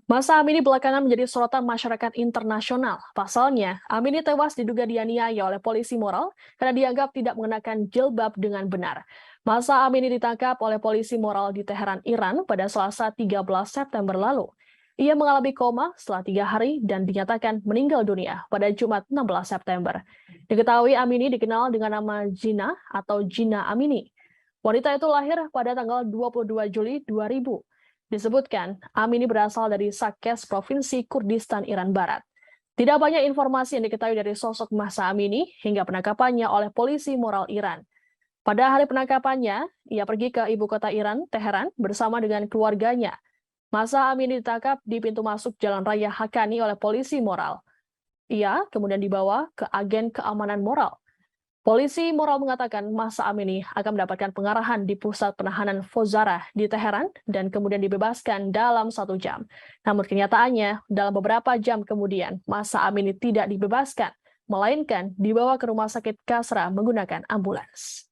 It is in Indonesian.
Masa Amini belakangan menjadi sorotan masyarakat internasional. Pasalnya, Amini tewas diduga dianiaya oleh polisi moral karena dianggap tidak mengenakan jilbab dengan benar. Masa Amini ditangkap oleh polisi moral di Teheran, Iran pada Selasa 13 September lalu. Ia mengalami koma setelah 3 hari dan dinyatakan meninggal dunia pada Jumat 16 September. Diketahui Amini dikenal dengan nama Gina atau Gina Amini. Wanita itu lahir pada tanggal 22 Juli 2000. Disebutkan, Amini berasal dari Sakes, Provinsi Kurdistan, Iran Barat. Tidak banyak informasi yang diketahui dari sosok Mahsa Amini hingga penangkapannya oleh polisi moral Iran. Pada hari penangkapannya, ia pergi ke ibu kota Iran, Teheran, bersama dengan keluarganya. Mahsa Amini ditangkap di pintu masuk Jalan Raya Haqqani oleh polisi moral. Ia kemudian dibawa ke agen keamanan moral. Polisi moral mengatakan Mahsa Amini akan mendapatkan pengarahan di pusat penahanan Fozara di Teheran dan kemudian dibebaskan dalam 1 jam. Namun kenyataannya, dalam beberapa jam kemudian, Mahsa Amini tidak dibebaskan, melainkan dibawa ke rumah sakit Kasra menggunakan ambulans.